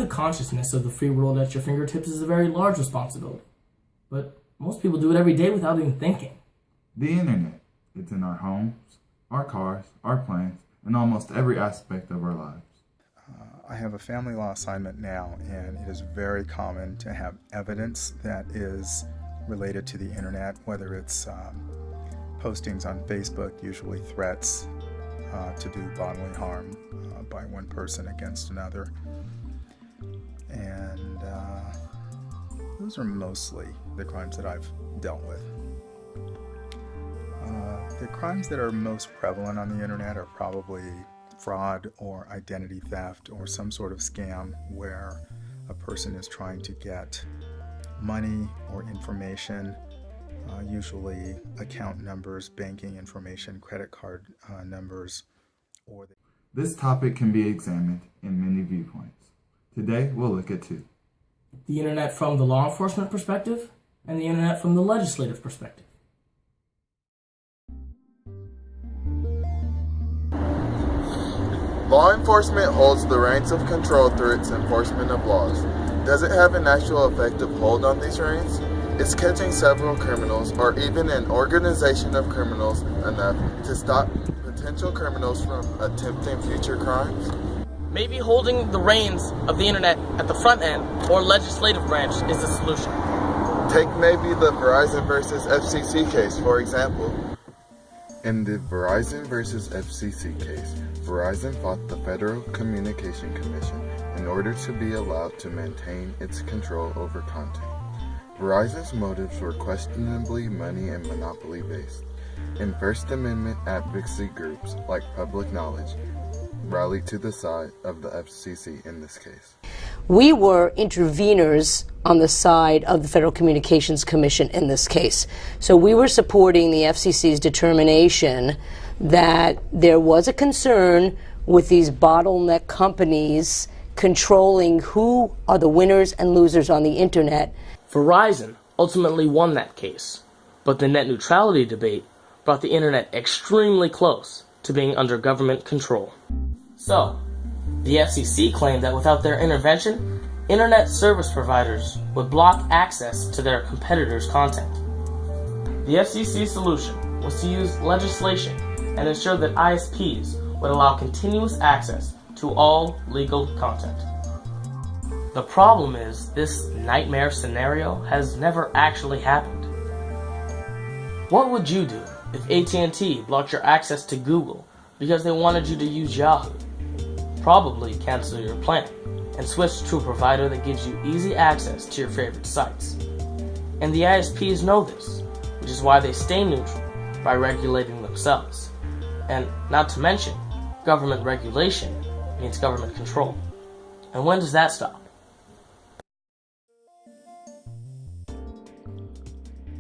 the consciousness of the free world at your fingertips is a very large responsibility. But most people do it every day without even thinking. The internet. It's in our homes, our cars, our planes, and almost every aspect of our lives. I have a family law assignment now, and it is very common to have evidence that is related to the internet, whether it's postings on Facebook, usually threats to do bodily harm by one person against another. And those are mostly the crimes that I've dealt with. The crimes that are most prevalent on the internet are probably fraud or identity theft or some sort of scam where a person is trying to get money or information, usually account numbers, banking information, credit card numbers. This topic can be examined in many viewpoints. Today, we'll look at two. The internet from the law enforcement perspective and the internet from the legislative perspective. Law enforcement holds the reins of control through its enforcement of laws. Does it have an actual effective hold on these reins? Is catching several criminals or even an organization of criminals enough to stop potential criminals from attempting future crimes? Maybe holding the reins of the internet at the front end or legislative branch is the solution. Take maybe the Verizon versus FCC case, for example. In the Verizon versus FCC case, Verizon fought the Federal Communication Commission in order to be allowed to maintain its control over content. Verizon's motives were questionably money and monopoly based, and First Amendment advocacy groups like Public Knowledge rallied to the side of the FCC in this case. We were interveners on the side of the Federal Communications Commission in this case. So we were supporting the FCC's determination that there was a concern with these bottleneck companies controlling who are the winners and losers on the internet. Verizon ultimately won that case, but the net neutrality debate brought the internet extremely close to being under government control. So, the FCC claimed that without their intervention, internet service providers would block access to their competitors' content. The FCC's solution was to use legislation and ensure that ISPs would allow continuous access to all legal content. The problem is, this nightmare scenario has never actually happened. What would you do if AT&T blocked your access to Google because they wanted you to use Yahoo? Probably cancel your plan and switch to a provider that gives you easy access to your favorite sites. And the ISPs know this, which is why they stay neutral by regulating themselves. And not to mention, government regulation means government control. And when does that stop?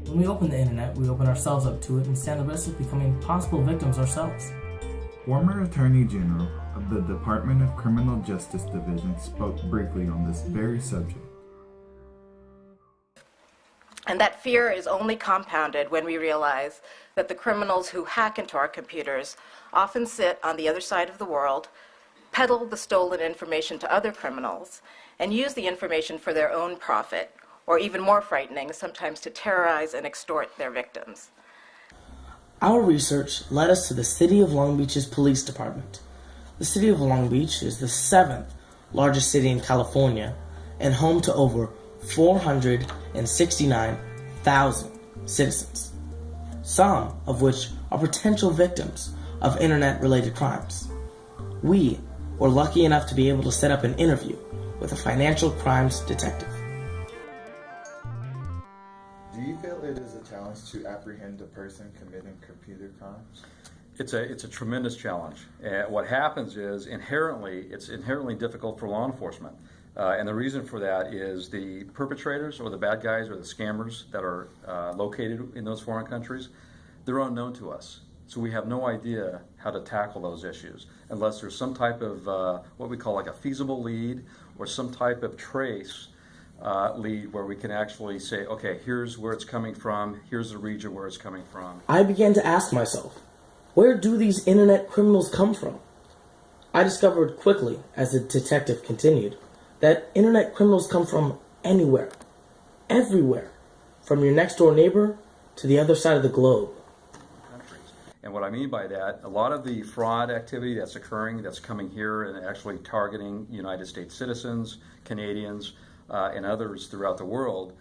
When we open the internet, we open ourselves up to it and stand the risk of becoming possible victims ourselves. Former Attorney General of the Department of Criminal Justice Division spoke briefly on this very subject. And that fear is only compounded when we realize that the criminals who hack into our computers often sit on the other side of the world, peddle the stolen information to other criminals, and use the information for their own profit, or even more frightening, sometimes to terrorize and extort their victims. Our research led us to the City of Long Beach's police department. The City of Long Beach is the 7th largest city in California and home to over 469,000 citizens, some of which are potential victims of internet-related crimes. We were lucky enough to be able to set up an interview with a financial crimes detective. Do you feel it is a challenge to apprehend a person committing computer crimes? It's a tremendous challenge. What happens is it's inherently difficult for law enforcement. And the reason for that is the perpetrators or the bad guys or the scammers that are located in those foreign countries, they're unknown to us. So we have no idea how to tackle those issues unless there's some type of what we call like a feasible lead or some type of trace lead where we can actually say, okay, here's where it's coming from, here's the region where it's coming from. I began to ask myself, where do these internet criminals come from? I discovered quickly, as the detective continued, that internet criminals come from anywhere, everywhere, from your next door neighbor to the other side of the globe. And what I mean by that, a lot of the fraud activity that's occurring, that's coming here and actually targeting United States citizens, Canadians, and others throughout the world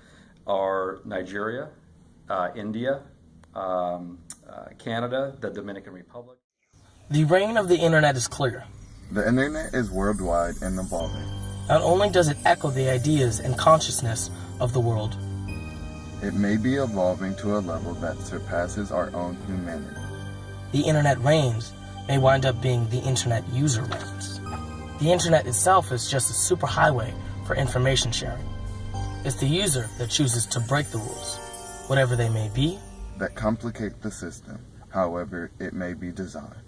are Nigeria, India, Canada, the Dominican Republic. The reign of the internet is clear. The internet is worldwide and evolving. Not only does it echo the ideas and consciousness of the world, It may be evolving to a level that surpasses our own humanity. the internet reigns may wind up being the internet user reigns. The internet itself is just a superhighway for information sharing. It's the user that chooses to break the rules, whatever they may be, That complicate the system, however it may be designed.